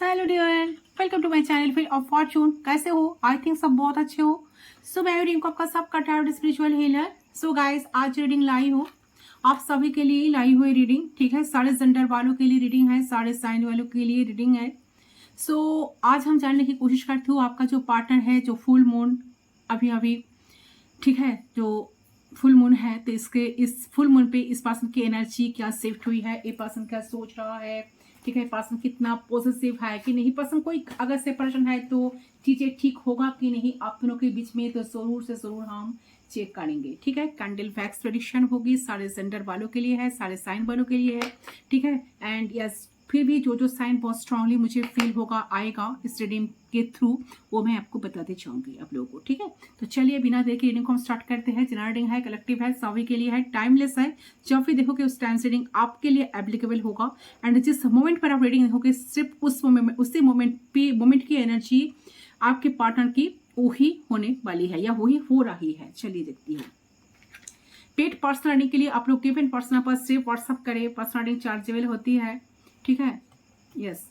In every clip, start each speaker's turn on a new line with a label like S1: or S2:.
S1: Hello dear, welcome to my channel Wheel of Fortune. कैसे हो? I think सब बहुत अच्छे हो। सो मैं रीडिंग को आपका सबका tarot spiritual healer. So guys, आज रीडिंग लाई हूँ आप सभी के लिए लाई हुई रीडिंग, ठीक है। सारे जेंडर वालों के लिए रीडिंग है, सारे साइन वालों के लिए रीडिंग है। सो आज हम जानने की कोशिश करते हो आपका जो पार्टनर है, जो फुल मून अभी अभी, ठीक है, जो फुल मून है, तो इसके इस फुल मून पे इस पर्सन की एनर्जी क्या शिफ्ट हुई है, ये पर्सन क्या सोच रहा है, ठीक है। पर्सन कितना पॉजिटिव है कि नहीं, पर्सन कोई अगर सेपरेशन है तो चीजें ठीक होगा कि नहीं आप दोनों के बीच में, तो जरूर से जरूर हम चेक करेंगे, ठीक है। कैंडल फैक्स प्रेडिक्शन होगी, सारे जेंडर वालों के लिए है, सारे साइन वालों के लिए है, ठीक है। एंड यस, फिर भी जो साइन बहुत स्ट्रांगली मुझे फील होगा आएगा इस रीडिंग के थ्रू, वो मैं आपको बताते चाहूंगी आप लोगों को, ठीक है। तो चलिए बिना देर के रीडिंग को हम स्टार्ट करते हैं। जनरल रीडिंग है, कलेक्टिव है, सभी के लिए है, टाइमलेस है। जब भी देखोगे उस टाइम से रीडिंग आपके लिए एप्लीकेबल होगा। एंड जिस मोमेंट पर आप रीडिंग देखोगे सिर्फ उस मोमेंट, उसी मोमेंट की एनर्जी आपके पार्टनर की वही होने वाली है या वही हो रही है। चलिए देखती हूँ। पेड पर्सनल रीडिंग के लिए आप लोग गिवन पर्सनल पर सिर्फ व्हाट्सअप करें, पर्सनल रीडिंग चार्जेबल होती है, ठीक है। यस,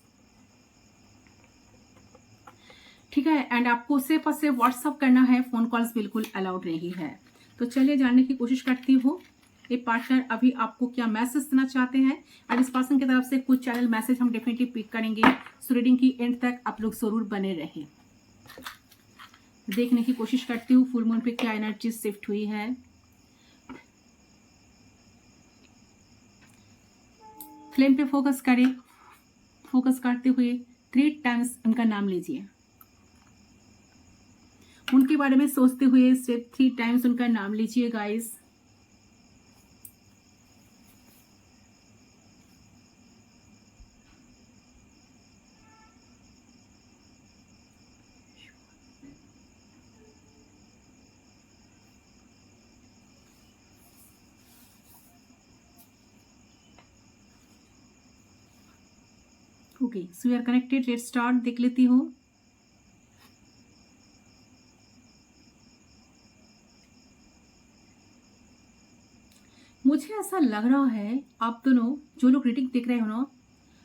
S1: ठीक है। एंड आपको सिर्फ और सिर्फ व्हाट्सअप करना है, फोन कॉल्स बिल्कुल अलाउड नहीं है। तो चलिए जानने की कोशिश करती हूँ ये पार्टनर अभी आपको क्या मैसेज देना चाहते हैं। और इस पर्सन की तरफ से कुछ चैनल मैसेज हम डेफिनेटली पिक करेंगे। सो रीडिंग की एंड तक आप लोग जरूर बने रहें। देखने की कोशिश करती हूँ फुल मून पे क्या एनर्जी शिफ्ट हुई है। फ्लेम पे फोकस करें। फोकस करते हुए 3 टाइम्स उनका नाम लीजिए। उनके बारे में सोचते हुए सिर्फ 3 टाइम्स उनका नाम लीजिए guys. Okay, so we are connected. Let's start. देख लेती हूँ। मुझे ऐसा लग रहा है आप दोनों जो लोग रीडिंग देख रहे हो ना,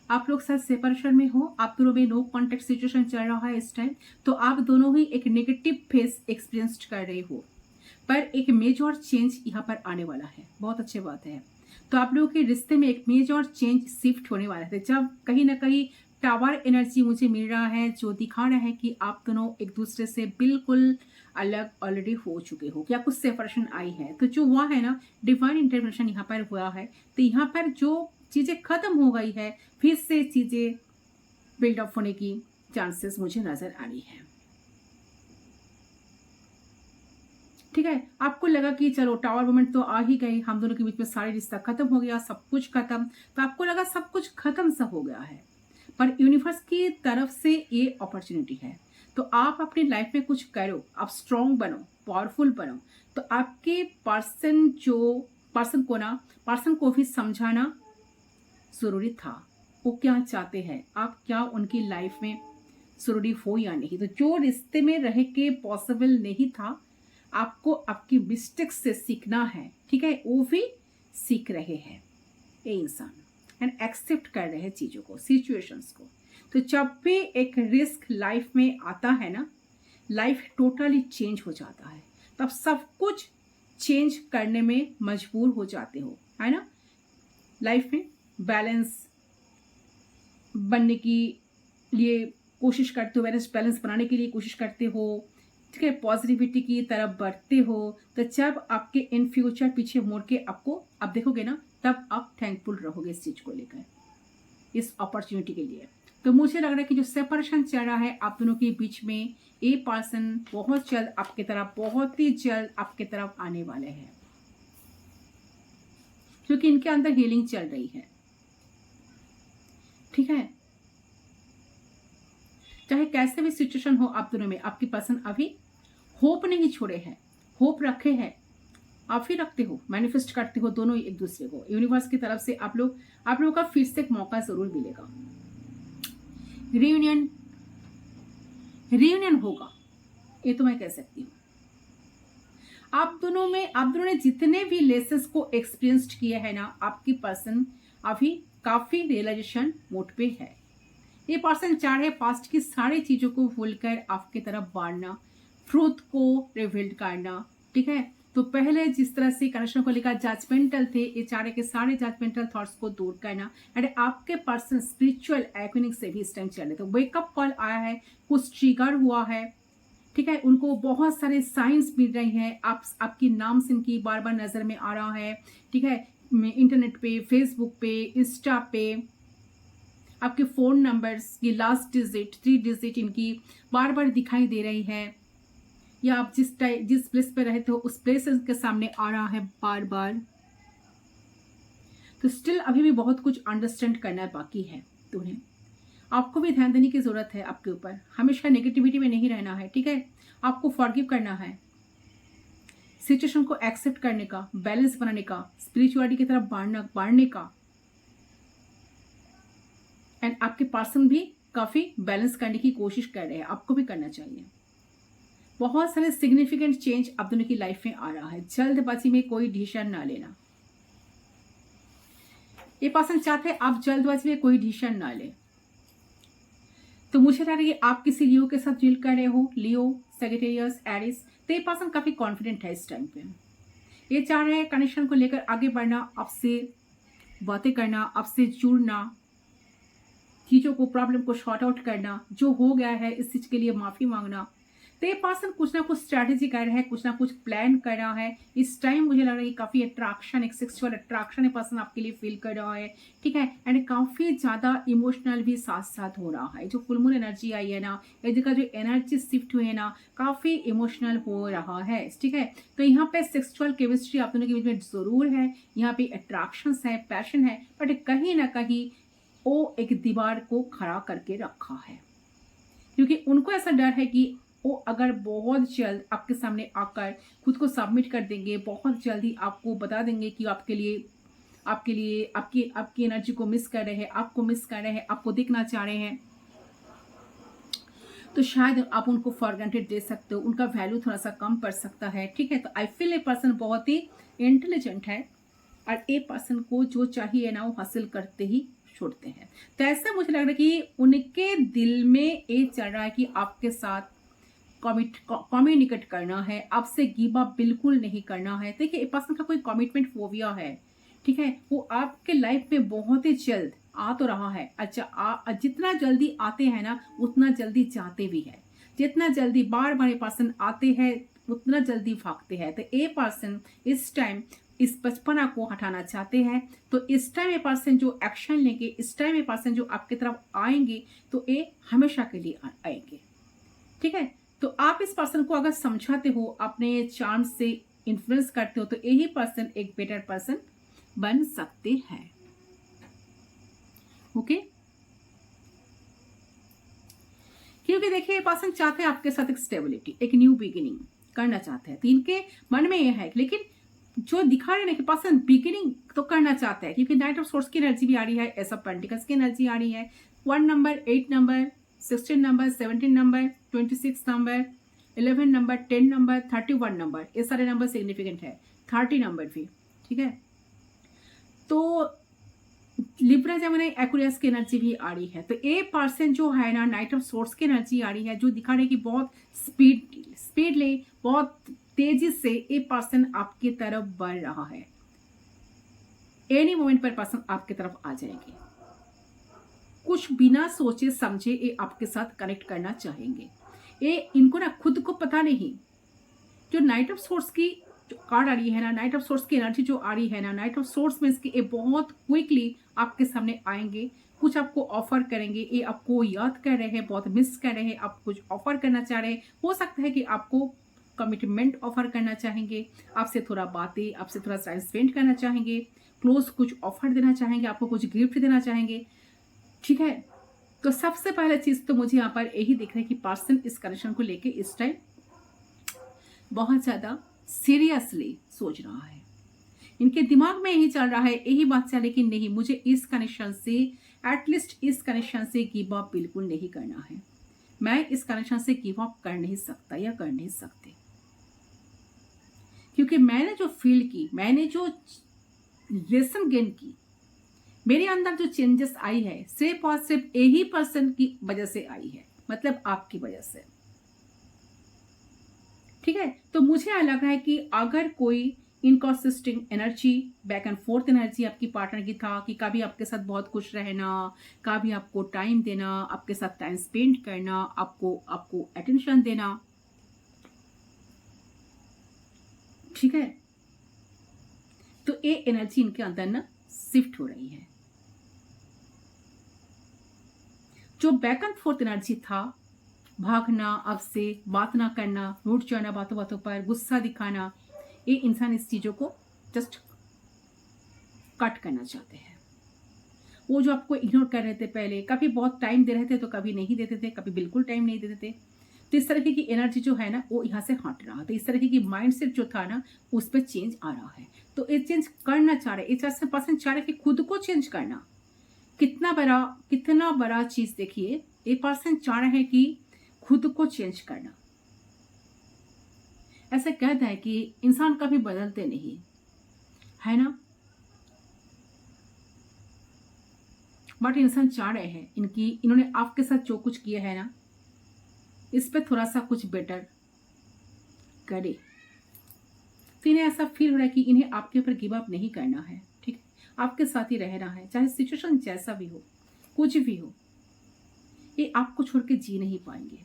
S1: आप लोग शायद सेपरेशन में हो, आप दोनों में नो कॉन्टेक्ट सिचुएशन चल रहा है इस टाइम। तो आप दोनों ही एक नेगेटिव फेस एक्सपीरियंस कर रहे हो, पर एक मेजर चेंज यहाँ पर आने वाला है। बहुत अच्छी बात है। तो आप लोगों के रिश्ते में एक मेजर चेंज शिफ्ट होने वाला है। जब कहीं ना कहीं टावर एनर्जी मुझे मिल रहा है जो दिखा रहा है कि आप दोनों एक दूसरे से बिल्कुल अलग ऑलरेडी हो चुके हो, या कुछ सेपरेशन आई है। तो जो हुआ है ना, डिवाइन इंटरवेंशन यहाँ पर हुआ है। तो यहाँ पर जो चीजें खत्म हो गई है, फिर से चीजें बिल्डअप होने की चांसेस मुझे नजर आ रही है, ठीक है। आपको लगा कि चलो टावर मोमेंट तो आ ही गई, हम दोनों के बीच में सारे रिश्ता खत्म हो गया, सब कुछ खत्म। तो आपको लगा सब कुछ खत्म सा हो गया है, पर यूनिवर्स की तरफ से ये अपॉर्चुनिटी है। तो आप अपनी लाइफ में कुछ करो, आप स्ट्रांग बनो, पावरफुल बनो। तो आपके पर्सन को भी समझाना जरूरी था। वो क्या चाहते हैं, आप क्या उनकी लाइफ में जरूरी हो या नहीं। तो जो रिश्ते में रह के पॉसिबल नहीं था, आपको आपकी मिस्टेक से सीखना है, ठीक है। वो भी सीख रहे हैं ये इंसान, एंड एक्सेप्ट कर रहे हैं चीजों को, सिचुएशंस को। तो जब भी एक रिस्क लाइफ में आता है ना, लाइफ टोटली चेंज हो जाता है। तब सब कुछ चेंज करने में मजबूर हो जाते हो, है ना। लाइफ में बैलेंस बनने की लिए कोशिश करते हो, बैलेंस बनाने के लिए कोशिश करते हो, ठीक है। पॉजिटिविटी की तरफ बढ़ते हो। तो जब आपके इन फ्यूचर पीछे मोड़ के आपको आप देखोगे ना, तब आप थैंकफुल रहोगे इस चीज को लेकर, इस अपॉर्चुनिटी के लिए। तो मुझे लग रहा है कि जो सेपरेशन चल रहा है आप दोनों के बीच में, ये पर्सन बहुत जल्द आपकी तरफ, बहुत ही जल्द आपकी तरफ आने वाले हैं, क्योंकि इनके अंदर हीलिंग चल रही है, ठीक है। चाहे कैसे भी सिचुएशन हो आप दोनों में, आपकी पर्सन अभी होप नहीं छोड़े हैं, होप रखे हैं। आप ही रखते हो, मैनिफेस्ट करते हो दोनों ही एक दूसरे को। यूनिवर्स की तरफ से आप लोगों का फिर से एक मौका जरूर मिलेगा। रियूनियन होगा, ये तो मैं कह सकती हूँ। आप दोनों ने जितने भी लेसेस को एक्सपीरियंस किए हैं ना, आपकी पर्सन अभी काफी रियलाइजेशन मोड पे है। ये पर्सन चाह रहे पास्ट की सारी चीजों को भूल कर आपकी तरफ बढ़ना, ट्रूथ को रिवील करना, ठीक है। तो पहले जिस तरह से कनेक्शन को लेकर जजमेंटल थे, ये चाह रहे कि सारे जजमेंटल थॉट्स को दूर करना। एंड आपके पर्सन स्पिरिचुअल एवेनिंग से भी इस टाइम चल रहे, तो वेकअप कॉल आया है, कुछ ट्रिगर हुआ है, ठीक है। उनको बहुत सारे साइंस मिल रही हैं, आपकी नाम से इनकी बार बार नजर में आ रहा है, ठीक है। इंटरनेट पे, फेसबुक पे, इंस्टा पे, आपके फोन नंबर्स की लास्ट डिजिट 3 डिजिट इनकी बार बार दिखाई दे रही है, या आप जिस प्लेस पे रहते हो उस प्लेस के सामने आ रहा है बार बार। तो स्टिल अभी भी बहुत कुछ अंडरस्टैंड करना बाकी है, तो उन्हें आपको भी ध्यान देने की जरूरत है आपके ऊपर। हमेशा नेगेटिविटी में नहीं रहना है, ठीक है। आपको फॉरगिव करना है, सिचुएशन को एक्सेप्ट करने का, बैलेंस बनाने का, स्पिरिचुअलिटी की तरफ बढ़ने का। एंड आपके पर्सन भी काफी बैलेंस करने की कोशिश कर रहे हैं, आपको भी करना चाहिए। बहुत सारे सिग्निफिकेंट चेंज आप दोनों की लाइफ में आ रहा है। जल्दबाजी में कोई डिसीजन ना लेना। ये पर्सन चाहते हैं आप जल्दबाजी में कोई डिसीजन ना ले। तो मुझे लग रहा है कि आप किसी लियो के साथ डील कर रहे हो, लियो, सेजिटेरियस, एरिस। तो ये पर्सन काफी कॉन्फिडेंट है इस टाइम पे। ये चाह रहे हैं कनेक्शन को लेकर आगे बढ़ना, आपसे बातें करना, आपसे जुड़ना, चीजों को, प्रॉब्लम को शॉर्ट आउट करना, जो हो गया है इस चीज के लिए माफी मांगना। तो ये पर्सन कुछ ना कुछ स्ट्रैटेजी कर रहा है, कुछ ना कुछ प्लान कर रहा है। इस टाइम मुझे लग रहा है कि काफी अट्रैक्शन, एक सेक्सुअल अट्रैक्शन ये पर्सन आपके लिए फील कर रहा है, ठीक है। एंड काफी ज्यादा इमोशनल भी साथ साथ हो रहा है। जो फुल मून एनर्जी आई है ना, ये जगह जो एनर्जी शिफ्ट हुई है ना, काफी इमोशनल हो रहा है, ठीक है। तो यहाँ पे सेक्सुअल केमिस्ट्री आप दोनों के बीच में जरूर है, यहाँ पे अट्रैक्शन है, पैशन है, बट कहीं ना कहीं वो एक दीवार को खड़ा करके रखा है, क्योंकि उनको ऐसा डर है कि वो अगर बहुत जल्द आपके सामने आकर खुद को सबमिट कर देंगे, बहुत जल्दी आपको बता देंगे कि आपकी एनर्जी को मिस कर रहे हैं, आपको मिस कर रहे हैं, आपको देखना चाह रहे हैं, तो शायद आप उनको फॉर ग्रांटेड दे सकते हो, उनका वैल्यू थोड़ा सा कम पड़ सकता है, ठीक है। तो आई फील ए पर्सन बहुत ही इंटेलिजेंट है, और ए पर्सन को जो चाहिए ना वो हासिल करते ही छोड़ते हैं। तो ऐसा मुझे लग रहा है कि उनके दिल में ये चल रहा है कि आपके साथ कम्युनिकेट करना है, आपसे गिव अप बिल्कुल नहीं करना है। देखिए, एक पर्सन का कोई कमिटमेंट फोबिया है, ठीक है। वो आपके लाइफ में बहुत ही जल्द आ तो रहा है। अच्छा, जितना जल्दी आते हैं ना उतना जल्दी जाते भी है। जितना जल्दी बार बार ये पर्सन आते हैं उतना जल्दी भागते हैं। तो ये पर्सन इस टाइम इस बचपना को हटाना चाहते हैं। तो इस टाइम ये पर्सन जो एक्शन लेंगे, इस टाइम ये पर्सन जो आपकी तरफ आएंगे, तो ये हमेशा के लिए आएंगे, ठीक है। तो आप इस पर्सन को अगर समझाते हो, अपने चार्म से इन्फ्लुएंस करते हो, तो यही पर्सन एक बेटर पर्सन बन सकते हैं, ओके। क्योंकि देखिए, ये पर्सन चाहते हैं आपके साथ एक स्टेबिलिटी, एक न्यू बिगिनिंग करना चाहते हैं। तो इनके मन में यह है, लेकिन जो दिखा रहे हैं कि पर्सन बिगिनिंग तो करना चाहता है, क्योंकि नाइट ऑफ सोर्स की एनर्जी भी आ रही है, एस ऑफ पेंटिकल्स की एनर्जी आ रही है, 1 number, 8 number, 16 number, 17 number, 26 number, 11 number, 10 number, 31 number, ये सारे नंबर सिग्निफिकेंट है, 30 नंबर भी, ठीक है। तो लिब्रा जेमिनी एक्वेरियस की एनर्जी भी आ रही है। तो ये पर्सन जो है ना, नाइट ऑफ सोर्स की एनर्जी आ रही है, जो दिखा रहे कि बहुत स्पीडली, बहुत तेजी से ये पर्सन आपकी तरफ बढ़ रहा है। एनी मोमेंट पर पर्सन आपकी तरफ आ जाएंगे, कुछ बिना सोचे समझे ये आपके साथ कनेक्ट करना चाहेंगे। ये इनको ना खुद को पता नहीं, जो नाइट ऑफ सोर्स की जो कार्ड आ रही है ना, नाइट ऑफ सोर्स की एनर्जी जो आ रही है ना, नाइट ऑफ सोर्स में इसके ये बहुत क्विकली आपके सामने आएंगे, कुछ आपको ऑफर करेंगे। ये आपको याद कर रहे हैं, बहुत मिस कर रहे हैं, आप कुछ ऑफर करना चाह रहे हैं। हो सकता है कि आपको कमिटमेंट ऑफर करना चाहेंगे, आपसे थोड़ा बातें, आपसे थोड़ा टाइम स्पेंड करना चाहेंगे, क्लोज कुछ ऑफर देना चाहेंगे, आपको कुछ गिफ्ट देना चाहेंगे, ठीक है। तो सबसे पहले चीज तो मुझे यहाँ पर यही दिख रहा है कि पर्सन इस कनेक्शन को लेके इस टाइम बहुत ज्यादा सीरियसली सोच रहा है। इनके दिमाग में यही चल रहा है, यही बात चल रही कि नहीं, मुझे इस कनेक्शन से, एटलीस्ट इस कनेक्शन से गिव अप बिल्कुल नहीं करना है। मैं इस कनेक्शन से गिव अप कर नहीं सकता या कर नहीं सकते, क्योंकि मैंने जो फील की, मैंने जो लेसन गेन की, मेरे अंदर जो चेंजेस आई है सिर्फ और सिर्फ यही पर्सन की वजह से आई है, मतलब आपकी वजह से। ठीक है, तो मुझे यह लग रहा है कि अगर कोई inconsistent energy, back and fourth energy आपकी पार्टनर की था कि कभी आपके साथ बहुत खुश रहना, कभी आपको टाइम देना, आपके साथ टाइम स्पेंड करना, आपको आपको अटेंशन देना, ठीक है, तो ये एनर्जी इनके अंदर ना शिफ्ट हो रही है। जो बैक एंड फोर्थ एनर्जी था, भागना, आपसे बात ना करना, रूठ जाना बातों बातों पर, गुस्सा दिखाना, ये इंसान इस चीजों को जस्ट कट करना चाहते हैं। वो जो आपको इग्नोर कर रहे थे पहले, कभी बहुत टाइम दे रहे थे तो कभी नहीं देते थे, कभी बिल्कुल टाइम नहीं देते थे, तो इस तरीके की एनर्जी जो है ना वो यहाँ से हट रहा था। इस तरीके की माइंडसेट जो था ना उस पर चेंज आ रहा है। तो ये चेंज करना चाह रहे, ये पर्सन चाह रहे कि खुद को चेंज करना। कितना बड़ा चीज देखिए, ये पर्सन चाह रहे हैं कि खुद को चेंज करना। ऐसा कहता है कि इंसान कभी बदलते नहीं है ना, बट इंसान चाह रहे हैं इन्होंने आपके साथ जो कुछ किया है ना इस पे थोड़ा सा कुछ बेटर करे। तो इन्हें ऐसा फील हो रहा है कि इन्हें आपके ऊपर गिव अप नहीं करना है, ठीक है, आपके साथ ही रहना है, चाहे सिचुएशन जैसा भी हो, कुछ भी हो, ये आपको छोड़ के जी नहीं पाएंगे।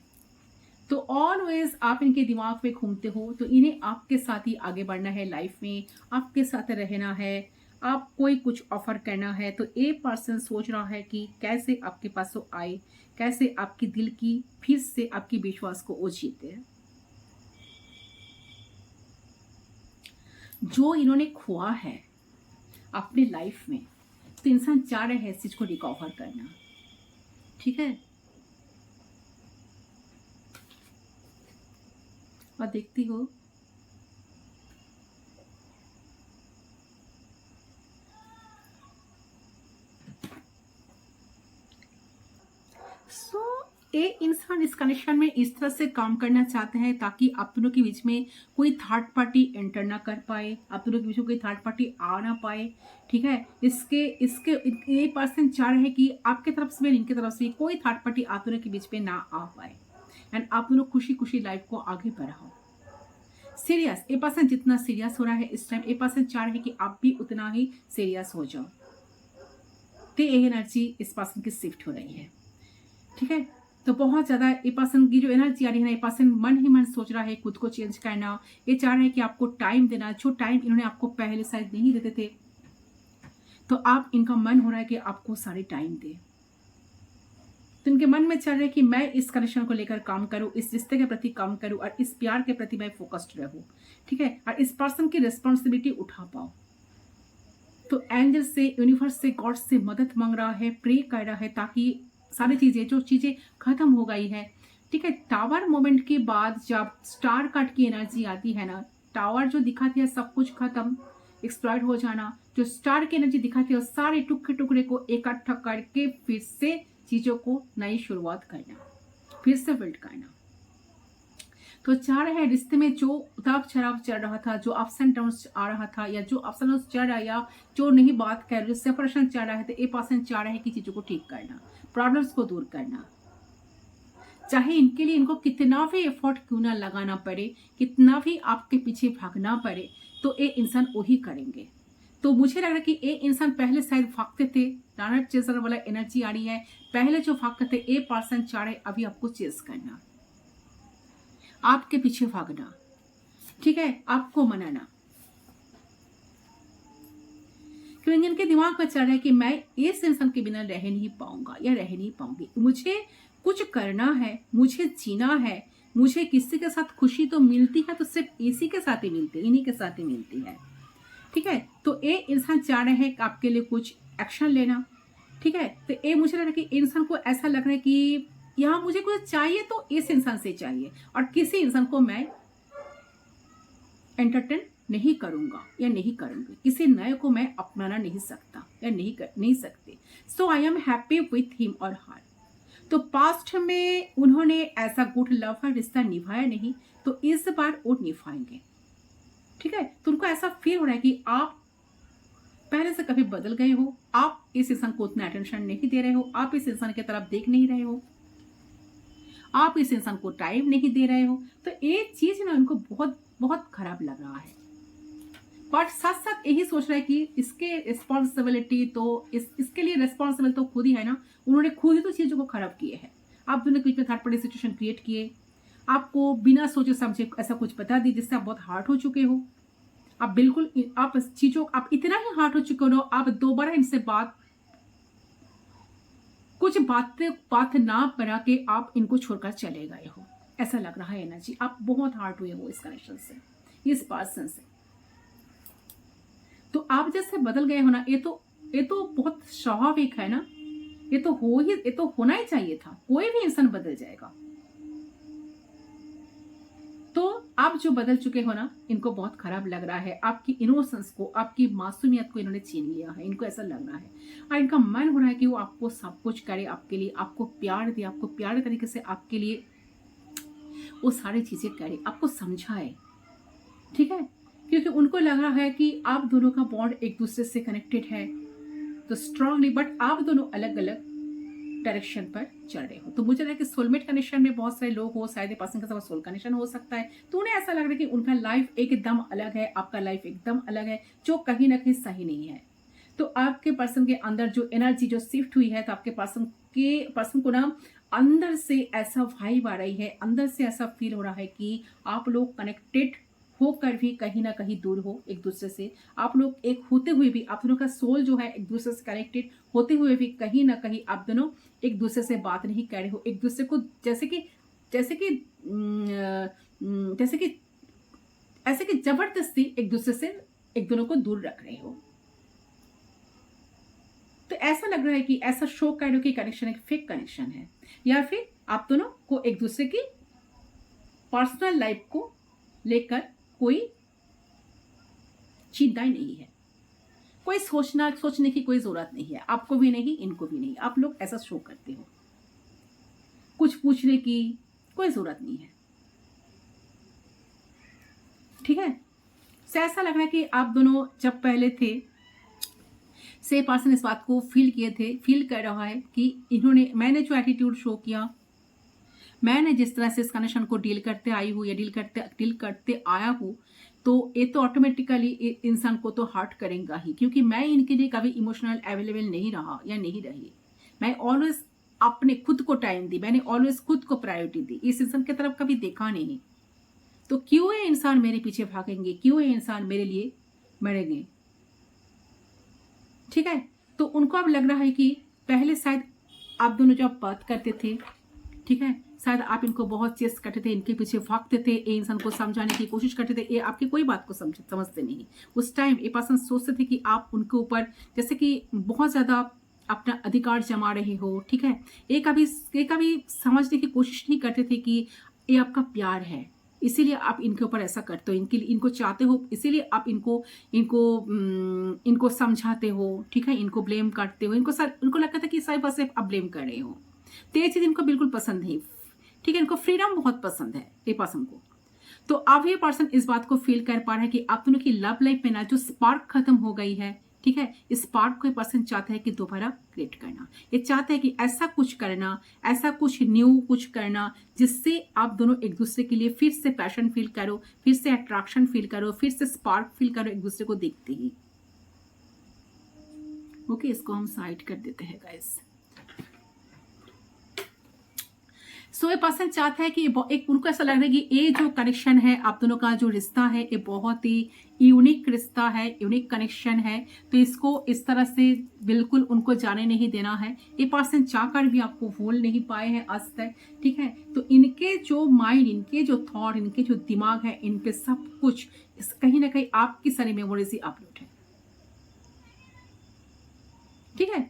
S1: तो ऑलवेज आप इनके दिमाग में घूमते हो, तो इन्हें आपके साथ ही आगे बढ़ना है, लाइफ में आपके साथ रहना है, आप कोई कुछ ऑफर करना है। तो ये पर्सन सोच रहा है कि कैसे आपके पास वो आए, कैसे आपकी दिल की फिर से आपकी विश्वास को वो जीते। जो इन्होंने खोआ है अपने लाइफ में, तो इंसान चाह रहे हैं इस चीज को रिकवर करना, ठीक है। और देखती हो ये इंसान इस कनेक्शन में इस तरह से काम करना चाहते हैं ताकि आप दोनों के बीच में कोई थर्ड पार्टी एंटर ना कर पाए, आप दोनों के बीच में कोई थर्ड पार्टी आ ना पाए, ठीक है। इसके इसके ये पर्सन चाह रहे हैं कि आपके तरफ से इनके तरफ से कोई थर्ड पार्टी आप दोनों के बीच में ना आ पाए, एंड आप दोनों खुशी खुशी लाइफ को आगे बढ़ाओ। सीरियस, ये पर्सन जितना सीरियस हो रहा है इस टाइम, ये पर्सन चाह रहे हैं कि आप भी उतना ही सीरियस हो जाओ। तो ये एनर्जी इस पर्सन की शिफ्ट हो रही है, ठीक है। तो बहुत ज्यादा ये पर्सन की जो एनर्जी आ रही है ना, ये पर्सन मन ही मन सोच रहा है खुद को चेंज करना। ये चाह रहे हैं कि आपको टाइम देना, जो टाइम इन्होंने आपको पहले शायद नहीं देते थे, तो आप इनका मन हो रहा है कि आपको सारे टाइम दे। तो इनके मन में चल रहा है कि मैं इस कनेक्शन को लेकर काम करूं, इस रिश्ते के प्रति काम करूं, और इस प्यार के प्रति मैं फोकस्ड रहूं, ठीक है, और इस पर्सन की रिस्पॉन्सिबिलिटी उठा पाऊं। तो एंजल से, यूनिवर्स से, गॉड से मदद मांग रहा है, प्रे कर रहा है ताकि सारी चीजें जो चीजें खत्म हो गई है, ठीक है। टावर मोमेंट के बाद जब स्टार कार्ड की एनर्जी आती है ना, टावर जो दिखाती है सब कुछ खत्म, एक्सप्लॉइट हो जाना, जो स्टार की एनर्जी दिखाती है सारे टुकड़े टुकड़े को इकट्ठा करके फिर से चीजों को नई शुरुआत करना, फिर से बिल्ड करना। तो चाह रहे हैं रिश्ते में जो उतार चढ़ाव चल रहा था, जो अप्स एंड डाउन्स आ रहा था, या जो अप्स एंड डाउन्स चल रहा है, या जो नहीं बात कर रहे, सेपरेशन चल रहा है, तो ये पर्सन चाह रहे हैं कि चीजों को ठीक करना, प्रॉब्लम्स को दूर करना, चाहे इनके लिए इनको कितना भी एफर्ट क्यों ना लगाना पड़े, कितना भी आपके पीछे भागना पड़े, तो ये इंसान वही करेंगे। तो मुझे लग रहा है कि ये इंसान पहले शायद भागते थे, लानत चेजर वाला एनर्जी आ रही है, पहले जो भागते थे, ये पर्सन चाह रहे अभी आपको चेस करना, आपके पीछे भागना, ठीक है, आपको मनाना। क्योंकि इनके दिमाग में चल रहा है कि मैं इस इंसान के बिना रह नहीं पाऊंगा या रह नहीं पाऊंगी, मुझे कुछ करना है, मुझे जीना है, मुझे किसी के साथ खुशी तो मिलती है तो सिर्फ इसी के साथ ही मिलती है, इन्हीं के साथ ही मिलती है, ठीक है। तो ये इंसान चाह रहे हैं आपके लिए कुछ एक्शन लेना, ठीक है। तो ये मुझे लग रहा है कि इंसान को ऐसा लग रहा है कि यहाँ मुझे कुछ चाहिए तो इस इंसान से चाहिए, और किसी इंसान को मैं एंटरटेन नहीं करूंगा या नहीं करूंगी, किसी नए को मैं अपनाना नहीं सकता या नहीं सकते। So I am happy with him और हर। तो पास्ट में उन्होंने ऐसा गुड लव का रिश्ता निभाया नहीं, तो इस बार वो निभाएंगे, ठीक है। तो उनको ऐसा फील हो रहा है कि आप पहले से कभी बदल गए हो, आप इस इंसान को उतना अटेंशन नहीं दे रहे हो, आप इस इंसान की तरफ देख नहीं रहे हो, आप इस इंसान को टाइम नहीं दे रहे हो, तो एक चीज ना उनको बहुत बहुत खराब लग रहा है। बट साथ साथ यही सोच रहा है कि इसके रिस्पॉन्सिबिलिटी तो इसके लिए रिस्पॉन्सिबल तो खुद ही है ना, उन्होंने खुद ही तो चीजों को खराब किए हैं। आप दोनों के बीच में थर्ड पार्टी सिचुएशन क्रिएट किए, आपको बिना सोचे समझे ऐसा कुछ बता दी जिससे आप बहुत हार्ट हो चुके हो। आप बिल्कुल आप चीजों आप इतना ही हार्ट हो चुके हो, आप दोबारा इनसे कुछ बात ना बना के आप इनको छोड़कर चले गए हो, ऐसा लग रहा है एनर्जी। आप बहुत हार्ट हुए हो इस कनेक्शन से, इस पर्सन से। तो आप जैसे बदल गए हो ना, ये तो बहुत स्वाभाविक है ना, ये तो होना ही चाहिए था। कोई भी इंसान बदल जाएगा। तो आप जो बदल चुके हो ना, इनको बहुत खराब लग रहा है। आपकी इनोसेंस को, आपकी मासूमियत को इन्होंने छीन लिया है, इनको ऐसा लग रहा है। और इनका मन हो रहा है कि वो आपको सब कुछ करे, आपके लिए, आपको प्यार दे, आपको प्यारे तरीके से आपके लिए वो सारी चीजें करे, आपको समझाए, ठीक है। क्योंकि उनको लग रहा है कि आप दोनों का बॉन्ड एक दूसरे से कनेक्टेड है तो स्ट्रांगली, बट आप दोनों अलग अलग डायरेक्शन पर चल रहे हो। तो मुझे लगा कि सोलमेट कनेक्शन में बहुत सारे लोग हो, शायद पर्सन के साथ सोल कनेक्शन हो सकता है। तो उन्हें ऐसा लग रहा है कि उनका लाइफ एकदम अलग है, आपका लाइफ एकदम अलग है, जो कहीं ना कहीं सही नहीं है। तो आपके पर्सन के अंदर जो एनर्जी जो शिफ्ट हुई है, तो आपके पर्सन को ना अंदर से ऐसा वाइब आ रही है, अंदर से ऐसा फील हो रहा है कि आप लोग कनेक्टेड होकर भी कहीं ना कहीं दूर हो एक दूसरे से। आप लोग एक होते हुए भी, आप दोनों का सोल जो है एक दूसरे से कनेक्टेड होते हुए भी कहीं ना कहीं आप दोनों एक दूसरे से बात नहीं कर रहे हो, एक दूसरे को जैसे कि ऐसे कि जबरदस्ती एक दूसरे से एक दोनों को दूर रख रहे हो। तो ऐसा लग रहा है कि ऐसा शो कर रहे हो कि कनेक्शन एक फेक कनेक्शन है, या फिर आप दोनों को एक दूसरे की पर्सनल लाइफ को लेकर कोई चिंता ही नहीं है, कोई सोचने की कोई जरूरत नहीं है, आपको भी नहीं, इनको भी नहीं। आप लोग ऐसा शो करते हो, कुछ पूछने की कोई जरूरत नहीं है, ठीक है। से ऐसा लग रहा है कि आप दोनों जब पहले थे, से पर्सन इस बात को फील कर रहा है कि मैंने जो एटीट्यूड शो किया, मैंने जिस तरह से इस कनेक्शन को डील करते आई हूँ या डील करते आया हूँ, तो ये तो ऑटोमेटिकली इंसान को तो हर्ट करेगा ही, क्योंकि मैं इनके लिए कभी इमोशनल अवेलेबल नहीं रहा या नहीं रही। मैं ऑलवेज अपने खुद को टाइम दी, मैंने ऑलवेज खुद को प्रायोरिटी दी, इस इंसान की तरफ कभी देखा नहीं। तो क्यों ये इंसान मेरे पीछे भागेंगे, क्यों ये इंसान मेरे लिए मरेंगे, ठीक है। तो उनको अब लग रहा है कि पहले शायद आप दोनों जब बात करते थे, ठीक है, शायद आप इनको बहुत चेस करते थे, इनके पीछे भागते थे, ये इंसान को समझाने की कोशिश करते थे, ये आपकी कोई बात को समझते नहीं। उस टाइम ये पर्सन सोचते थे कि आप उनके ऊपर जैसे कि बहुत ज्यादा अपना अधिकार जमा रहे हो, ठीक है। ये कभी समझने की कोशिश नहीं करते थे कि ये आपका प्यार है, इसीलिए आप इनके ऊपर ऐसा करते हो, इनको चाहते हो, इसीलिए आप इनको समझाते हो, ठीक है, इनको ब्लेम करते हो, इनको लगता था कि सिर्फ आप ब्लेम कर रहे हो। तो ये चीज इनको बिल्कुल पसंद नहीं, ठीक है। इनको फ्रीडम बहुत पसंद है ये पर्सन को। तो अब ये पर्सन इस बात को फील कर पा रहा है कि आप दोनों की लव लाइफ में ना जो स्पार्क खत्म हो गई है, ठीक है, इस स्पार्क को ये पर्सन चाहता है कि दोबारा क्रिएट करना। ये चाहता है कि ऐसा कुछ करना, ऐसा कुछ न्यू कुछ करना, जिससे आप दोनों एक दूसरे के लिए फिर से पैशन फील करो, फिर से अट्रैक्शन फील करो, फिर से स्पार्क फील करो एक दूसरे को देखते ही। ओके, इसको हम साइड कर देते हैं गाइस। सो ये पर्सन चाहता है कि उनको ऐसा लग रहा है कि ये जो कनेक्शन है, आप दोनों का जो रिश्ता है, ये बहुत ही यूनिक रिश्ता है, यूनिक कनेक्शन है। तो इसको इस तरह से बिल्कुल उनको जाने नहीं देना है। ये पर्सन चाहकर भी आपको भूल नहीं पाए हैं आज तक, ठीक है। तो इनके जो माइंड, इनके जो थॉट, इनके जो दिमाग है, इन पे सब कुछ कहीं ना कहीं आपकी सारी मेमोरीज ही अपलोड है, ठीक है।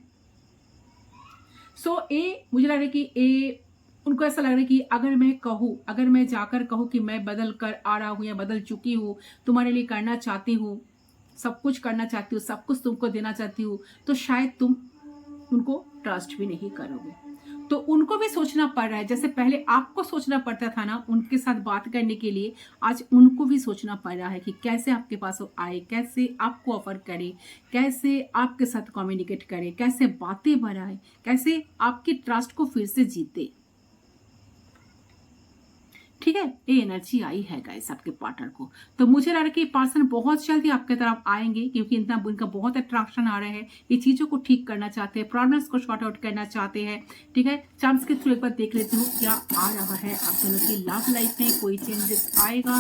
S1: सो ये मुझे लग रहा है कि उनको ऐसा लग रहा है कि अगर मैं जाकर कहूँ कि मैं बदल कर आ रहा हूँ या बदल चुकी हूँ, तुम्हारे लिए करना चाहती हूँ, सब कुछ करना चाहती हूँ, सब कुछ तुमको देना चाहती हूँ, तो शायद तुम उनको ट्रस्ट भी नहीं करोगे। तो उनको भी सोचना पड़ रहा है। जैसे पहले आपको सोचना पड़ता था ना उनके साथ बात करने के लिए, आज उनको भी सोचना पड़ रहा है कि कैसे आपके पास वो आए, कैसे आपको ऑफर करे, कैसे आपके साथ कम्युनिकेट करे, कैसे बातें बढ़ाए, कैसे आपके ट्रस्ट को फिर से जीते। ठीक है, ये एनर्जी आई है गाइस आपके पार्टनर को। तो मुझे लग रहा है कि पर्सन बहुत जल्दी आपके तरफ आएंगे, क्योंकि इनका बहुत अट्रैक्शन आ रहा है। ये चीजों को ठीक करना चाहते हैं, प्रॉब्लम्स को सॉर्ट आउट करना चाहते हैं। ठीक है, चांस के थ्रू एक बार देख लेती हूँ क्या आ रहा है आप दोनों की लव लाइफ में, कोई चेंजेस आएगा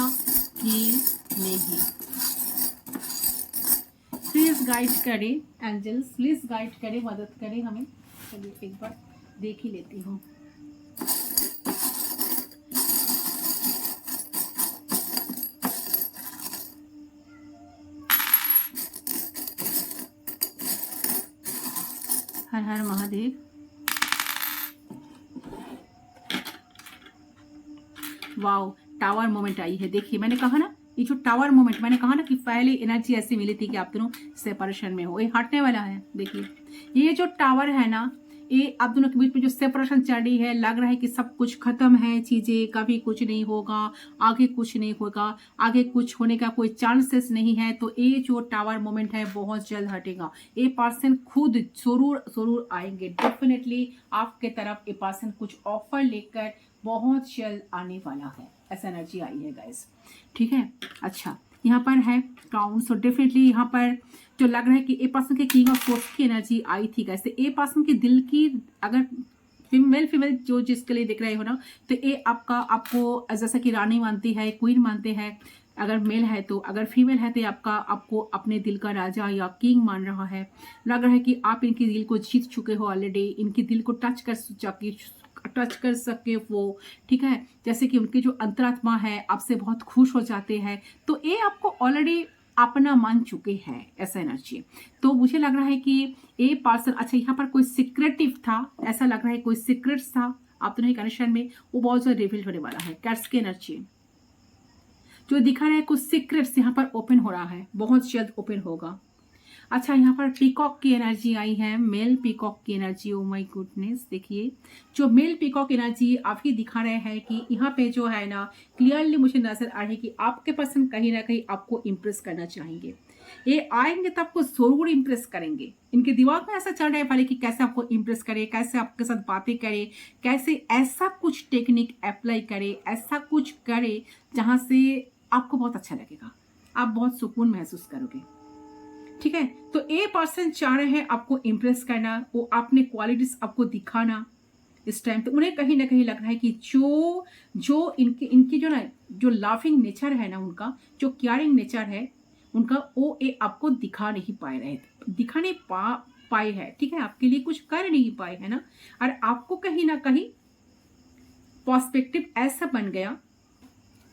S1: कि नहीं। प्लीज गाइड करें एंजल्स, प्लीज गाइड करें, मदद करें हमें। चलिए एक बार देख ही लेती हूँ। Har Har Mahadev. Wow, tower moment आई है। देखिए मैंने कहा ना, ये जो टावर मोमेंट, मैंने कहा ना कि पहले एनर्जी ऐसी मिली थी कि आप दोनों सेपरेशन में हो, ये हटने वाला है। देखिए ये जो टावर है ना, ये आप दोनों के बीच में जो सेपरेशन चल रही है, लग रहा है कि सब कुछ खत्म है, चीजें कभी कुछ नहीं होगा, आगे कुछ नहीं होगा, आगे कुछ होने का कोई चांसेस नहीं है। तो ये जो टावर मोमेंट है बहुत जल्द हटेगा। ये पर्सन खुद जरूर जरूर आएंगे, डेफिनेटली आपके तरफ ये पर्सन कुछ ऑफर लेकर बहुत जल्द आने वाला है। ऐसा एनर्जी आई है गाइस। ठीक है, अच्छा यहाँ पर है काउंट। सो डेफिनेटली यहाँ पर जो लग रहा है कि ए पर्सन के किंग ऑफ सोर्स की एनर्जी आई थी गाइस। ए पर्सन के दिल की, अगर फीमेल जो जिसके लिए दिख रहे हो ना, तो ये आपको जैसा कि रानी मानती है, क्वीन मानते हैं अगर मेल है तो, अगर फीमेल है तो आपको अपने दिल का राजा या किंग मान रहा है। लग रहा है कि आप इनके दिल को जीत चुके हो ऑलरेडी, इनके दिल को टच कर सके वो। ठीक है, जैसे कि उनकी जो अंतरात्मा है आपसे बहुत खुश हो जाते हैं, तो ये आपको ऑलरेडी अपना मान चुके हैं, ऐसा एनर्जी। तो मुझे लग रहा है कि ये पर्सन, अच्छा यहाँ पर कोई सीक्रेटिव था, ऐसा लग रहा है कोई सीक्रेट्स था आप दोनों के कनेक्शन में, वो बहुत ज्यादा रिवील होने वाला है। कैट्स की एनर्जी जो दिखा रहा है, कुछ सीक्रेट्स यहाँ पर ओपन हो रहा है, बहुत जल्द ओपन होगा। अच्छा यहाँ पर पीकॉक की एनर्जी आई है, मेल पीकॉक की एनर्जी। ओ माय गुडनेस, देखिए जो मेल पीकॉक एनर्जी आपकी दिखा रहे हैं कि यहाँ पे जो है ना, क्लियरली मुझे नजर आ रही है कि आपके पर्सन कहीं ना कहीं आपको इम्प्रेस करना चाहेंगे। ये आएंगे तो आपको जरूर इम्प्रेस करेंगे। इनके दिमाग में ऐसा चल रहा है पहले कि कैसे आपको इम्प्रेस करे, कैसे आपके साथ बातें करे, कैसे ऐसा कुछ टेक्निक अप्लाई करे, ऐसा कुछ करे जहां से आपको बहुत अच्छा लगेगा, आप बहुत सुकून महसूस करोगे। ठीक है, तो ए पर्सन चाह रहे हैं आपको इम्प्रेस करना, वो अपने क्वालिटीज आपको दिखाना इस टाइम। तो उन्हें कहीं ना कहीं लग रहा है कि जो इनकी जो लाफिंग नेचर है ना, उनका जो केयरिंग नेचर है उनका, वो ए आपको दिखा नहीं पाए है। ठीक है, आपके लिए कुछ कर नहीं पाए है ना, और आपको कहीं ना कहीं पर्सपेक्टिव ऐसा बन गया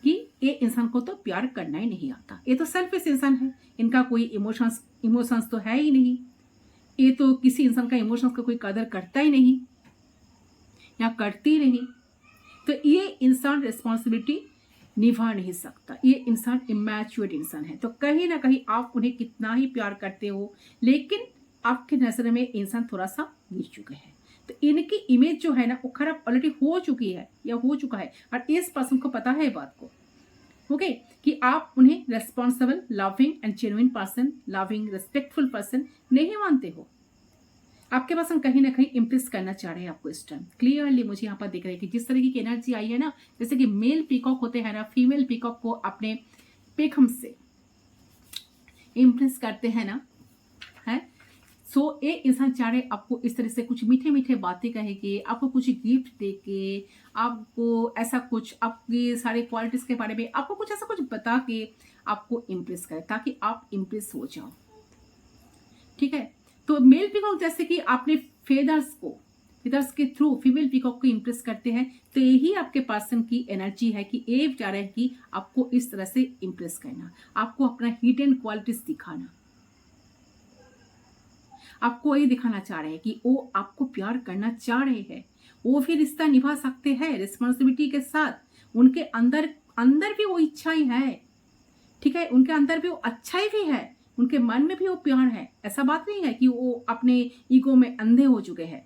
S1: कि ये इंसान को तो प्यार करना ही नहीं आता, ये तो सेल्फिश इंसान है, इनका कोई इमोशंस तो है ही नहीं, ये तो किसी इंसान का इमोशंस का कोई कदर करता ही नहीं या करती नहीं। तो ये इंसान रिस्पॉन्सिबिलिटी निभा नहीं सकता, ये इंसान इमैच्योर्ड इंसान है। तो कहीं ना कहीं आप उन्हें कितना ही प्यार करते हो, लेकिन आपके नजर में इंसान थोड़ा सा गिर चुके हैं। तो इनकी इमेज जो है ना, वो खराब ऑलरेडी हो चुकी है या हो चुका है, और इस पर्सन को पता है बात को। ओके, कि आप उन्हें responsible, loving and genuine person, loving respectful person नहीं मानते हो। आपके पर्सन कहीं ना कहीं इम्प्रेस करना चाह रहे हैं आपको इस टाइम। क्लियरली मुझे यहाँ पर दिख रहा है कि जिस तरीके की एनर्जी आई है ना, जैसे कि मेल पीकॉक होते हैं ना, फीमेल पीकॉक को अपने पेखम से इम्प्रेस करते हैं ना, है। सो ये इंसान चाह रहे आपको इस तरह से कुछ मीठे मीठे बातें कहेंगे, आपको कुछ गिफ्ट देके, आपको ऐसा कुछ आपकी सारे क्वालिटीज के बारे में आपको कुछ ऐसा कुछ बता के आपको इम्प्रेस करे, ताकि आप इम्प्रेस हो जाओ। ठीक है, तो मेल पीकॉक जैसे कि आपने फेदर्स के थ्रू फीमेल पीकॉक को इम्प्रेस करते हैं, तो यही आपके पर्सन की एनर्जी है कि ये चाह रहे हैं कि आपको इस तरह से इम्प्रेस करना, आपको अपना हिडन क्वालिटीज दिखाना, आपको ये दिखाना चाह रहे हैं कि वो आपको प्यार करना चाह रहे हैं, वो भी रिश्ता निभा सकते हैं रिस्पॉन्सिबिलिटी के साथ। उनके अंदर भी वो इच्छाई है। ठीक है, उनके अंदर भी वो अच्छाई भी है, उनके मन में भी वो प्यार है। ऐसा बात नहीं है कि वो अपने ईगो में अंधे हो चुके हैं।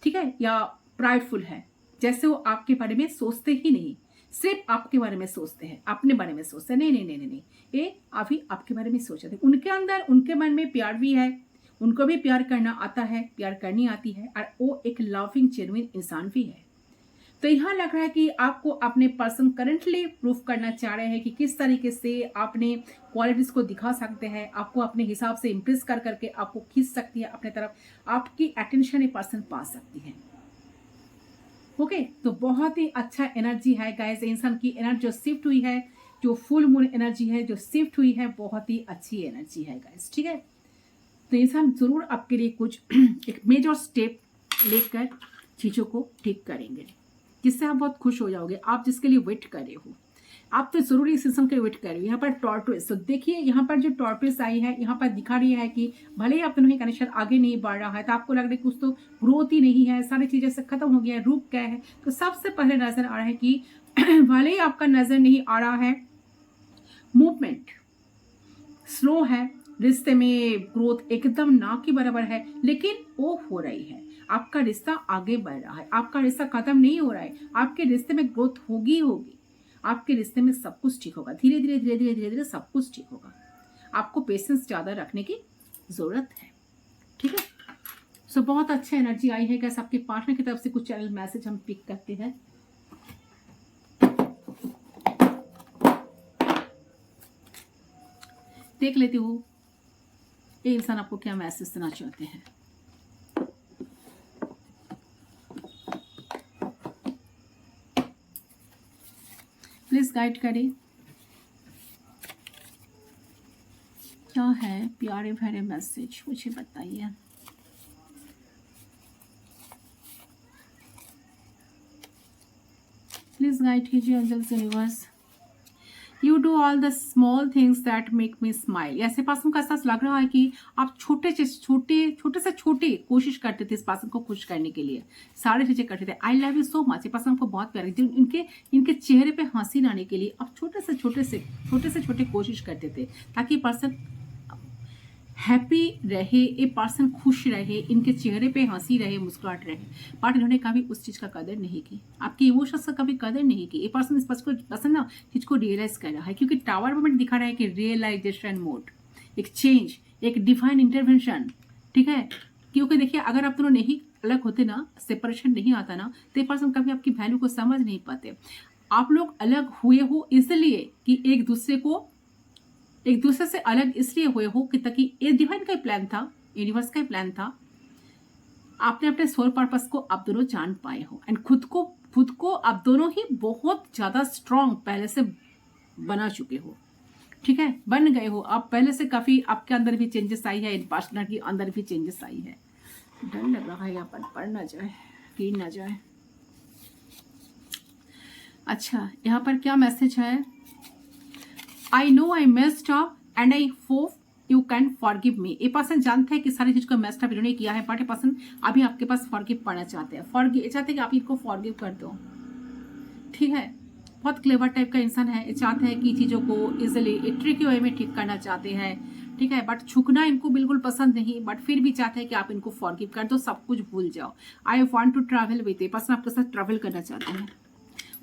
S1: ठीक है, या प्राइडफुल है, जैसे वो आपके बारे में सोचते ही नहीं, सिर्फ आपके बारे में सोचते हैं, अपने बारे में सोचते हैं। नहीं नहीं नहीं नहीं नहीं, ये अभी आपके बारे में सोच रहे थे। उनके अंदर, उनके मन में प्यार भी है, उनको भी प्यार करना आता है, प्यार करनी आती है, और वो एक लविंग जेन्युइन इंसान भी है। तो यहाँ लग रहा है कि आपको अपने पर्सन करंटली प्रूफ करना चाह रहे हैं कि किस तरीके से आपने क्वालिटीज को दिखा सकते हैं, आपको अपने हिसाब से इम्प्रेस कर करके आपको खींच सकती है अपने तरफ, आपकी अटेंशन ये पर्सन पा सकती है। ओके, तो बहुत ही अच्छा एनर्जी है गाइस। इंसान की एनर्जी जो शिफ्ट हुई है, जो फुल मून एनर्जी है जो शिफ्ट हुई है, बहुत ही अच्छी एनर्जी है गाइस। ठीक है, तो इंसान जरूर आपके लिए कुछ एक मेजर स्टेप लेकर चीजों को ठीक करेंगे, जिससे आप बहुत खुश हो जाओगे। आप जिसके लिए वेट कर रहे हो, आप तो जरूरी इस इंसान के वेट कर रहे हो। यहाँ पर टॉर्टोइस, तो देखिए यहाँ पर जो टॉर्टोइस आई है, यहाँ पर दिखा रही है कि भले ही आप दोनों ही कनेक्शन आगे नहीं बढ़ रहा है, तो आपको लग रहा है कुछ तो ग्रोथ ही नहीं है, सारी चीजें से खत्म हो गया है, रुक गए हैं। तो सबसे पहले नजर आ रहा है कि भले ही आपका नजर नहीं आ रहा है, मूवमेंट स्लो है, रिश्ते में ग्रोथ एकदम ना के बराबर है, लेकिन वो हो रही है। आपका रिश्ता आगे बढ़ रहा है, आपका रिश्ता खत्म नहीं हो रहा है, आपके रिश्ते में ग्रोथ होगी होगी, आपके रिश्ते में सब कुछ ठीक होगा। धीरे धीरे धीरे धीरे धीरे धीरे सब कुछ ठीक होगा। आपको पेशेंस ज्यादा रखने की जरूरत है। ठीक है, सो बहुत अच्छा एनर्जी आई है। कैसे आपके पार्टनर की तरफ से कुछ चैनल मैसेज हम पिक करते हैं। देख लेती हूँ ये इंसान आपको क्या मैसेज देना चाहते हैं। प्लीज गाइड करें, क्या है प्यारे भरे मैसेज, मुझे बताइए। प्लीज गाइड कीजिए angels universe. You do all the small things that make me smile. ऐसे पासन का एहसास लग रहा है कि आप छोटे से छोटे कोशिश करते थे इस पासन को खुश करने के लिए, सारे चीजें करते थे। I love you so much, ये पासन को बहुत प्यारे थे। इनके चेहरे पे हंसी लाने के लिए आप छोटे से छोटे कोशिश करते थे, ताकि पर्सन हैप्पी रहे, ये पर्सन खुश रहे, इनके चेहरे पे हंसी रहे, मुस्कुराहट रहे। बट इन्होंने कभी उस चीज का कदर नहीं की, आपके इमोशंस का कभी कदर नहीं की। ये पर्सन इस पर्सन ना चीज को रियलाइज कर रहा है, क्योंकि टावर मोमेंट दिखा रहा है कि रियलाइजेशन मोड, एक चेंज, एक डिवाइन इंटरवेंशन। ठीक है, क्योंकि देखिए अगर आप दोनों नहीं अलग होते ना, सेपरेशन नहीं आता ना, तो ये पर्सन कभी आपकी वैल्यू को समझ नहीं पाते। आप लोग अलग हुए हो इसलिए कि एक दूसरे से अलग इसलिए हुए हो कि ताकि ये डिवाइन का प्लान था, यूनिवर्स का प्लान था। आपने अपने सोल पर्पस को आप दोनों जान पाए हो, एंड खुद को आप दोनों ही बहुत ज्यादा स्ट्रांग पहले से बना चुके हो। ठीक है, बन गए हो आप पहले से। काफी आपके अंदर भी चेंजेस आई है, इन पार्टनर के अंदर भी चेंजेस आई है। डर लग रहा है यहाँ पर पढ़ ना जाए, गिर ना जाए। अच्छा, यहाँ पर क्या मैसेज है? I know I messed up and I hope you can forgive me. ये पर्सन जानते हैं कि सारी चीज को मेस्ड अप इन्होंने किया है, बट ये पर्सन अभी आपके पास फॉरगिव पढ़ना चाहते हैं, चाहते हैं कि आप इनको फॉरगिव कर दो। ठीक है, बहुत क्लेवर टाइप का इंसान है, चाहते हैं कि चीजों को इजिली ट्रिकी वे में ठीक करना चाहते हैं। ठीक है, बट झुकना इनको बिल्कुल पसंद नहीं, बट फिर भी चाहते हैं कि आप इनको फॉरगिव कर दो, सब कुछ भूल जाओ। I want to travel with, ये पर्सन आपके साथ ट्रैवल करना चाहते हैं।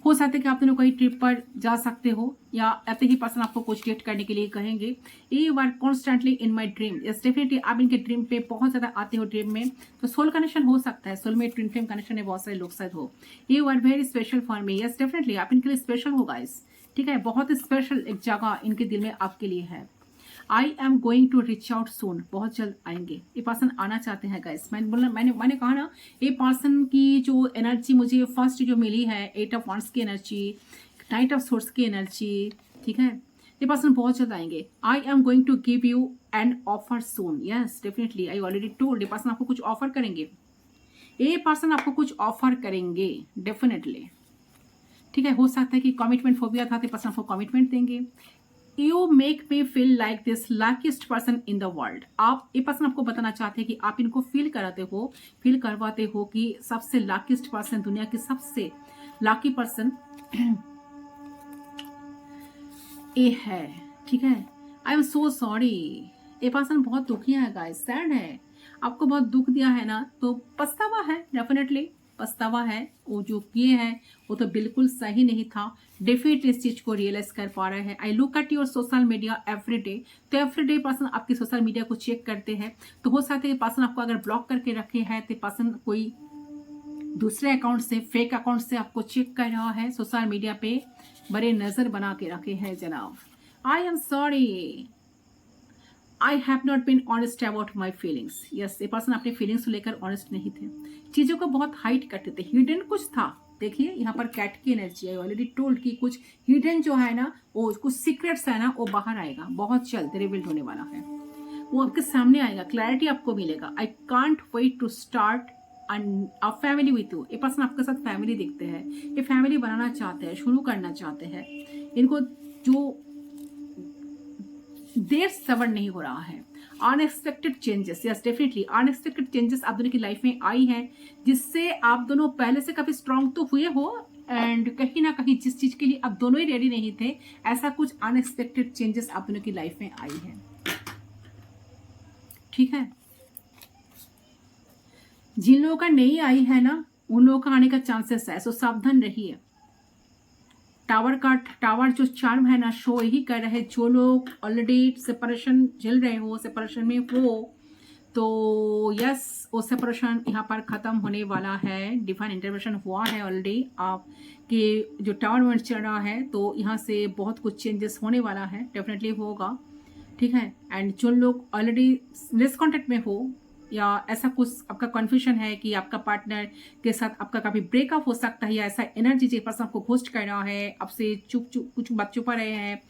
S1: हो सकता है कि आप दोनों कहीं ट्रिप पर जा सकते हो, या ऐसे ही पर्सन आपको कुछ डेट करने के लिए कहेंगे। You are constantly in my dream, yes definitely आप इनके ड्रीम पे बहुत ज्यादा आते हो ड्रीम में। तो सोल कनेक्शन हो सकता है, सोलमेट ट्विन फ्लेम कनेक्शन है, बहुत सारे लोग साथ हो। You are very special for me, yes definitely आप इनके लिए स्पेशल हो गाइस। ठीक है, बहुत स्पेशल एक जगह इनके दिल में आपके लिए है। I am going to reach out soon, बहुत जल्द आएंगे। ये पर्सन आना चाहते हैं गाइस। मैंने कहा ना, ये पर्सन की जो एनर्जी मुझे फर्स्ट जो मिली है, 8 ऑफ वांड्स की एनर्जी, नाइट ऑफ सोर्स की एनर्जी। ठीक है, ये पर्सन बहुत जल्द आएंगे। I am going to give you an offer soon, yes definitely I already told. ये पर्सन आपको कुछ ऑफर करेंगे, ये पर्सन आपको कुछ ऑफर करेंगे डेफिनेटली। ठीक है, हो सकता है कि कमिटमेंट फोबिया था, तो पर्सन आपको कमिटमेंट देंगे। You make me feel like this luckiest person in the world. आप ये पर्सन आपको बताना चाहते हैं कि आप इनको फील करवाते हो कि सबसे लकीस्ट पर्सन, दुनिया की सबसे लकी पर्सन ये है। ठीक है, आई एम सो सॉरी। ये पर्सन बहुत दुखी है गाइस, सैड है, आपको बहुत दुख दिया है ना, तो पछतावा है डेफिनेटली। पछतावा है, वो जो किए हैं वो तो बिल्कुल सही नहीं था। डेफिनेटली इस चीज को रियलाइज कर पा रहे हैं। I look at your social media every day, तो एवरी डे पर्सन आपकी सोशल मीडिया को चेक करते हैं, तो हो सकता है पर्सन आपको अगर ब्लॉक करके रखे हैं तो पर्सन कोई दूसरे अकाउंट से, फेक अकाउंट से आपको चेक कर रहा है, सोशल मीडिया पे बड़े नजर बना के रखे हैं जनाब। I am sorry, I have not been honest about my feelings. Yes, ये पर्सन अपने फीलिंग्स को लेकर ऑनेस्ट नहीं थे, चीजों को बहुत हाइड करते थे, हिडन कुछ था। देखिए यहाँ पर कैट की एनर्जी है, ऑलरेडी टोल्ड कि कुछ हिडन जो है ना, वो कुछ सीक्रेट्स है ना, वो बाहर आएगा, बहुत जल्द रिवील्ड होने वाला है, वो आपके सामने आएगा, क्लैरिटी आपको मिलेगा। I can't wait to start a family with you. ये पर्सन आपके साथ फैमिली देखते हैं, ये फैमिली बनाना चाहते हैं, शुरू करना चाहते हैं। इनको जो देर सबर नहीं हो रहा है। Unexpected changes, yes definitely unexpected changes आप दोनों की लाइफ में आई हैं, जिससे आप दोनों पहले से काफी स्ट्रांग तो हुए हो, एंड कहीं ना कहीं जिस चीज के लिए आप दोनों ही रेडी नहीं थे, ऐसा कुछ अनएक्सपेक्टेड चेंजेस आप दोनों की लाइफ में आई है। ठीक है, जिन लोगों का नहीं आई है ना, उन लोगों का आने का चांसेस है, सो सावधान रहिए। टावर जो चार्म है ना, शो यही कर रहे हैं, जो लोग ऑलरेडी सेपरेशन झेल रहे हो, सेपरेशन में हो, तो यस वो सेपरेशन यहाँ पर खत्म होने वाला है। डिवाइन इंटरवेंशन हुआ है ऑलरेडी, आपके जो टावर मूवमेंट चल रहा है, तो यहाँ से बहुत कुछ चेंजेस होने वाला है, डेफिनेटली होगा। ठीक है, एंड जो लोग ऑलरेडी लेस कॉन्टेक्ट में हो, या ऐसा कुछ आपका कन्फ्यूजन है कि आपका पार्टनर के साथ आपका कभी ब्रेकअप हो सकता है, या ऐसा एनर्जी जो पर्सन आपको घोस्ट कर रहा है, आपसे चुप कुछ बात छुपा रहे हैं,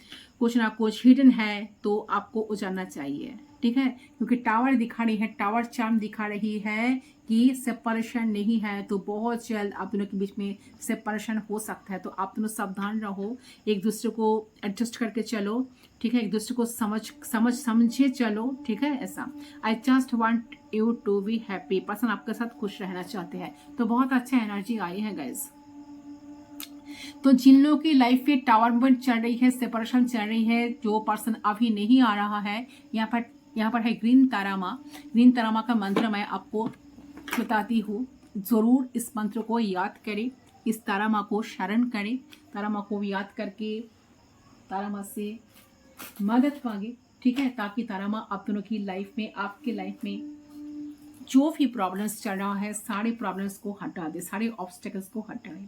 S1: कुछ ना कुछ हिडन है, तो आपको वो जानना चाहिए। ठीक है, क्योंकि टावर दिखा रही है, टावर चार्म दिखा रही है कि सेपरेशन नहीं है, तो बहुत जल्द आप दोनों के बीच में सेपरेशन हो सकता है, तो आप दोनों सावधान रहो, एक दूसरे को एडजस्ट करके चलो। ठीक है, एक दूसरे को समझे चलो। ठीक है, ऐसा I just want you to be happy, person आपके साथ खुश रहना चाहते हैं, तो बहुत अच्छा एनर्जी आई है गाइज। तो जिन लोगों की लाइफ में टावर मूवमेंट चल रही है, सेपरेशन चल रही है, जो पर्सन अभी नहीं आ रहा है, यहाँ पर है ग्रीन तारामा। ग्रीन तारामा का मंत्र मैं आपको बताती हूँ, जरूर इस मंत्र को याद करें, इस तारामा को शरण करें, तारामा को याद करके तारामा से मदद मांगे। ठीक है, ताकि तारामा आप दोनों की लाइफ में, आपके लाइफ में जो भी प्रॉब्लम्स चल रहा है, सारे प्रॉब्लम्स को हटा दे, सारे ऑब्स्टेकल्स को हटाए।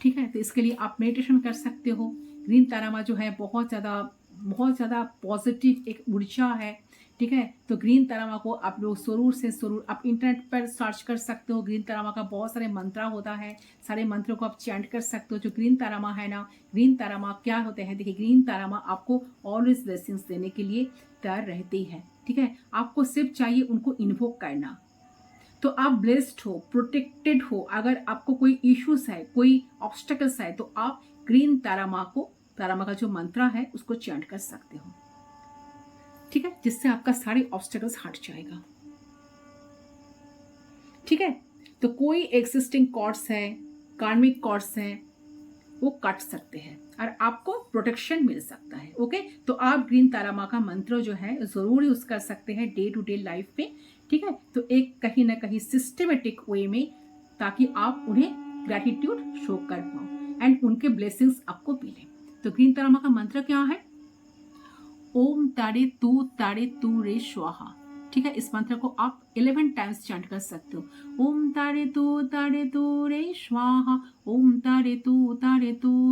S1: ठीक है, तो इसके लिए आप मेडिटेशन कर सकते हो। ग्रीन तारामा जो है बहुत ज़्यादा पॉजिटिव एक ऊर्जा है। ठीक है, तो ग्रीन तारामा को आप लोग जरूर आप इंटरनेट पर सर्च कर सकते हो। ग्रीन तारामा का बहुत सारे मंत्र होता है, सारे मंत्रों को आप चैंट कर सकते हो। जो ग्रीन तारामा है ना, ग्रीन तारामा क्या होते हैं, देखिए ग्रीन तारामा आपको ऑलवेज ब्लेसिंग्स देने के लिए तैयार रहती है। ठीक है, आपको सिर्फ चाहिए उनको इन्वोक करना, तो आप ब्लेस्ड हो, प्रोटेक्टेड हो। अगर आपको कोई इश्यूज है, कोई ऑब्स्टेकल्स है, तो आप ग्रीन तारामा का जो मंत्र है उसको चैंट कर सकते हो। ठीक है, जिससे आपका सारे ऑब्स्टेकल्स हट जाएगा। ठीक है, तो कोई एक्सिस्टिंग कॉर्ड्स है, कार्मिक कॉर्ड्स है, वो कट सकते हैं और आपको प्रोटेक्शन मिल सकता है। ओके, तो आप ग्रीन तारामा का मंत्र जो है जरूर यूज कर सकते हैं डे टू डे लाइफ में। ठीक है, तो एक कहीं ना कहीं सिस्टमेटिक वे में, ताकि आप उन्हें ग्रेटिट्यूड शो कर पाओ एंड उनके ब्लेसिंग्स आपको मिले। तो ग्रीन तारामा का मंत्र क्या है? ओम तारे तू रे स्वाहा। ठीक है, इस मंत्र को आप 11 टाइम्स चैंट कर सकते हो। ओम तारे तू रे स्वाहा, ओम तारे तू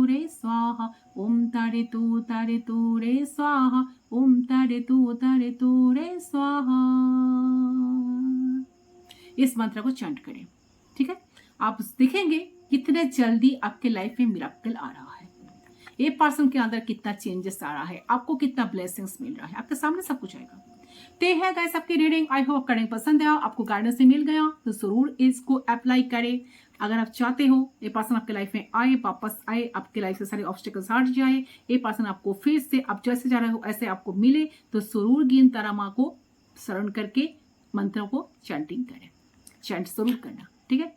S1: रे स्वाहा, ओम तारे तू रे स्वाहा, ओम तारे तू रे स्वाहा। इस मंत्र को चैंट करें। ठीक है, आप देखेंगे कितने जल्दी आपके लाइफ में मिरेकल आ रहा है, ये पर्सन के अंदर कितना चेंजेस आ रहा है, आपको कितना ब्लेसिंग्स मिल रहा है, आपके सामने सब कुछ आएगा। तो है गाइस आपकी रीडिंग, आई होप करने पसंद आया, आपको गाइडेंस मिल गया, तो जरूर इसको अप्लाई करें। अगर आप चाहते हो ये पर्सन आपके लाइफ में आए, वापस आए, आपके लाइफ से सारे ऑब्स्टेकल्स हट जाए, ये पर्सन आपको फिर से आप जैसे जा रहे हो ऐसे आपको मिले, तो जरूर ग्रीन तारामा को शरण करके मंत्रों को चैंटिंग करें, चैंट जरूर करना। ठीक है,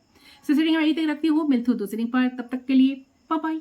S1: रीडिंग मैं यही तक रखती हूँ, मिलती हूँ दूसरी पर, तब तक के लिए बाय बाय।